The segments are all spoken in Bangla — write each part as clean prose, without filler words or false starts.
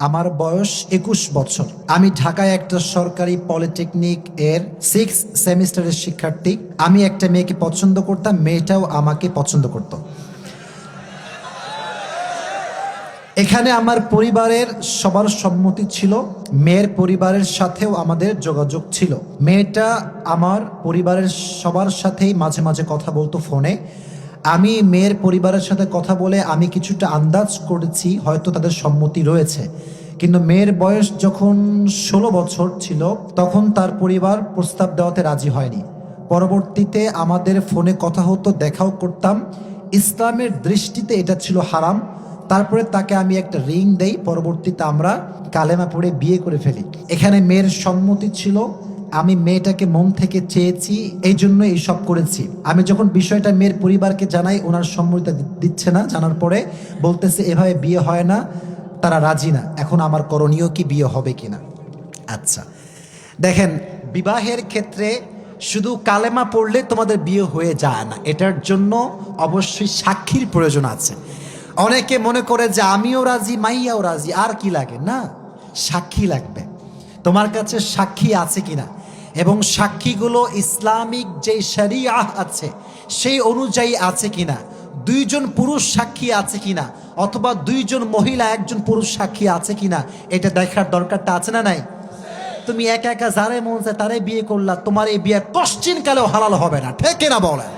আমার বয়স 21 বছর। আমি ঢাকায় একটা সরকারি পলিটেকনিক এর 6 সেমিস্টারের শিক্ষার্থী। আমি একটা মেয়েকে পছন্দ করতাম, মেয়েটাও আমাকে পছন্দ করত। এখানে আমার পরিবারের সবার সম্মতি ছিল, মেয়ের পরিবারের সাথেও আমাদের যোগাযোগ ছিল। মেয়েটা আমার পরিবারের সবার সাথেই মাঝে মাঝে কথা বলতো ফোনে। আমি মেয়ের পরিবারের সাথে কথা বলে আমি কিছুটা আন্দাজ করেছি হয়তো তাদের সম্মতি রয়েছে, কিন্তু মেয়ের বয়স যখন 16 বছর ছিল তখন তার পরিবার প্রস্তাব দেওয়াতে রাজি হয়নি। পরবর্তীতে আমাদের ফোনে কথা হতো, দেখাও করতাম। ইসলামের দৃষ্টিতে এটা ছিল হারাম। তারপরে তাকে আমি একটা রিং দেই, পরবর্তীতে আমরা কালেমা পড়ে বিয়ে করে ফেলি। এখানে মেয়ের সম্মতি ছিল, আমি মেয়েটাকে মন থেকে চেয়েছি, এই জন্য এইসব করেছি। আমি যখন বিষয়টা মেয়ের পরিবারকে জানাই, ওনার সম্মতি দিচ্ছে না। জানার পরে বলতেছে এভাবে বিয়ে হয় না, তারা রাজি না। এখন আমার করণীয় কি, বিয়ে হবে কিনা? আচ্ছা, দেখেন, বিবাহের ক্ষেত্রে শুধু কালেমা পড়লে তোমাদের বিয়ে হয়ে যায় না, এটার জন্য অবশ্যই সাক্ষীর প্রয়োজন আছে। অনেকে মনে করে যে আমিও রাজি, মাইয়াও রাজি, আর কি লাগে? না, সাক্ষী লাগবে। তোমার কাছে সাক্ষী আছে কিনা, এবং সাক্ষীগুলো ইসলামিক যে শরিয়া আছে সেই অনুযায়ী আছে কিনা, দুইজন পুরুষ সাক্ষী আছে কিনা, অথবা দুইজন মহিলা একজন পুরুষ সাক্ষী আছে কিনা, এটা দেখার দরকারটা আছে না নাই? তুমি একা একা যারে মন চায় তারে বিয়ে করলা, তোমার এই বিয়ে পশ্চিম কালেও হালাল হবে না, ঠিক না বলেন?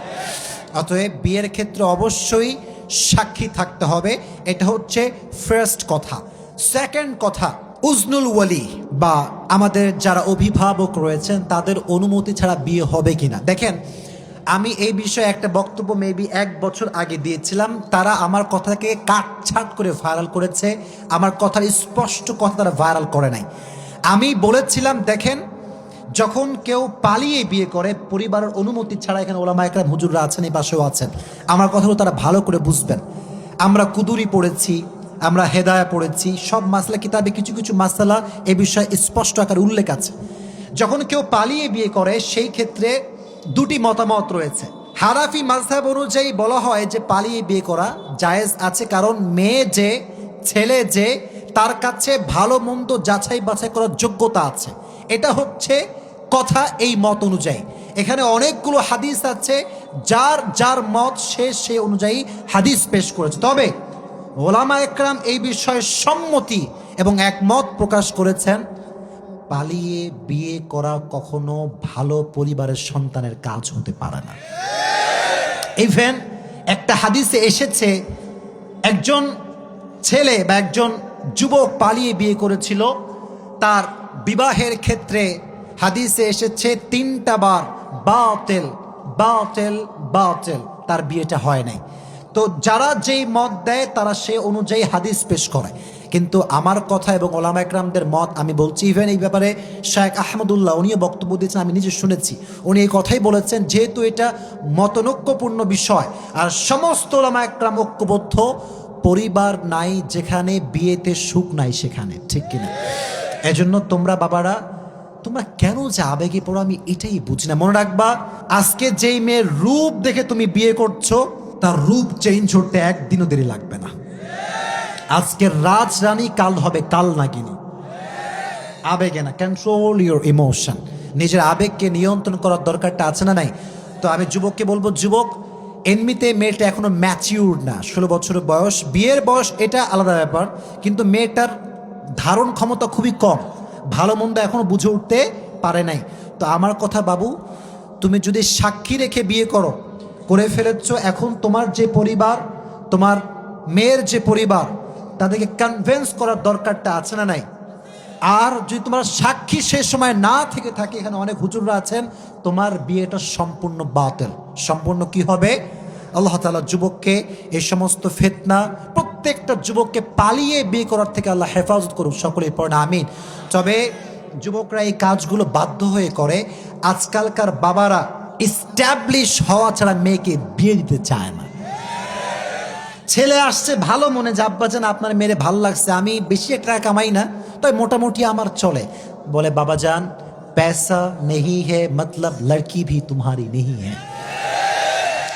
অতএব বিয়ের ক্ষেত্রে অবশ্যই সাক্ষী থাকতে হবে, এটা হচ্ছে ফার্স্ট কথা। সেকেন্ড কথা, উজনুল ওয়ালি বা আমাদের যারা অভিভাবক রয়েছেন তাদের অনুমতি ছাড়া বিয়ে হবে কিনা। দেখেন, আমি এই বিষয়ে একটা বক্তব্য মেবি 1 বছর আগে দিয়েছিলাম, তারা আমার কথাকে কাটছাট করে ভাইরাল করেছে, আমার কথার স্পষ্ট কথা তারা ভাইরাল করে নাই। আমি বলেছিলাম, দেখেন, যখন কেউ পালিয়ে বিয়ে করে পরিবারের অনুমতি ছাড়া, এখানে ওলামা একরাম হুজুররা আছেন, এই পাশেও আছেন, আমার কথাগুলো তারা ভালো করে বুঝবেন। আমরা কুদুরি পড়েছি, আমরা হেদায়া পড়েছি, সব মাসলা কিতাবে কিছু কিছু মাসালা এ বিষয়ে স্পষ্ট আকারে উল্লেখ আছে। যখন কেউ পালিয়ে বিয়ে করে সেই ক্ষেত্রে দুটি মতামত রয়েছে। হানাফি মাযহাব অনুযায়ী বলা হয় যে পালিয়ে বিয়ে করা জায়েজ আছে, কারণ মেয়ে যে, ছেলে যে, তার কাছে ভালো মন্দ যাচাই বাছাই করার যোগ্যতা আছে। এটা হচ্ছে কথা এই মত অনুযায়ী। এখানে অনেকগুলো হাদিস আছে, যার যার মত সে অনুযায়ী হাদিস পেশ করেছে। তবে ওলামা একরাম এই বিষয়ে সম্মতি এবং একমত প্রকাশ করেছেন, পালিয়ে বিয়ে করা কখনো ভালো পরিবারের সন্তানের কাজ হতে পারে না। ইভেন একটা হাদিসে এসেছে, একজন ছেলে বা একজন যুবক পালিয়ে বিয়ে করেছিল, তার বিবাহের ক্ষেত্রে হাদিসে এসেছে 3টা বার বাতিল বাতিল বাতিল, তার বিয়েটা হয় নাই। তো যারা যেই মত দেয় তারা সে অনুযায়ী হাদিস পেশ করে, কিন্তু আমার কথা এবং ওলামা একরামদের মত আমি বলছি। ইভেন এই ব্যাপারে শায়েখ আহমদুল্লাহ উনিও বক্তব্য দিয়েছেন, আমি নিজে শুনেছি। উনি এই কথাই বলেছেন, যেহেতু এটা মতনৈক্যপূর্ণ বিষয় আর সমস্ত ওলামা একরাম ঐক্যবদ্ধ, পরিবার নাই যেখানে বিয়েতে সুখ নাই সেখানে, ঠিক কিনা? এজন্য তোমরা বাবারা, তোমরা কেন যে আবেগে পড়ো আমি এটাই বুঝি না। মনে রাখবা, আজকে যেই মেয়ের রূপ দেখে তুমি বিয়ে করছো, তার রূপ চেঞ্জ হতে একদিনও দেরি লাগবে না। আজকের রাজরানী কাল হবে কাল নাগিনী। আবেগে না, কন্ট্রোল ইউর ইমোশন। নিজের আবেগকে নিয়ন্ত্রণ করার দরকারটা আছে না নাই? তো আমি যুবককে বলবো, যুবক, এমনিতে মেয়েটা এখনো ম্যাচিউর না, 16 বছরের বয়স, বিয়ের বয়স এটা আলাদা ব্যাপার, কিন্তু মেয়েটার ধারণ ক্ষমতা খুবই কম, ভালো মন্দ এখনো বুঝে উঠতে পারে নাই। তো আমার কথা বাবু, তুমি যদি সাক্ষী রেখে বিয়ে করে ফেলেছ, এখন তোমার যে পরিবার, তোমার মেয়ের যে পরিবার, তাদেরকে কনভিন্স করার দরকারটা আছে না নাই? আর যদি তোমার সাক্ষী সে সময় না থেকে থাকে, এখানে অনেক হুজুররা আছেন, তোমার বিয়েটা সম্পূর্ণ বাতিল। সম্পূর্ণ কি হবে? আল্লাহ তাআলা যুবককে এই সমস্ত ফিতনা, প্রত্যেকটা যুবককে পালিয়ে বিয়ে করার থেকে আল্লাহ হেফাজত করুক, সকলেই পড়েন আমিন। তবে যুবকরা এই কাজগুলো বাধ্য হয়ে করে। আজকালকার বাবারা ইস্টাবলিশ হওয়া ছাড়া মেয়েকে বিয়ে দিতে চায় না। ছেলে আসছে ভালো মনে, যে আব্বাজান আপনার মেরে ভালো লাগছে, আমি বেশি টাকা কামাই না, তাই মোটামুটি আমার চলে। বলে বাবাজান, पैसा नहीं है मतलब लड़की भी तुम्हारी नहीं है।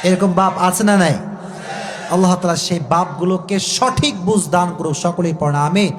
এরকম বাপ আছে না নাই? আল্লাহ তাআলা সেই বাপগুলোকে সঠিক বুঝ দান করুক, সকলেই পড়া আমিন।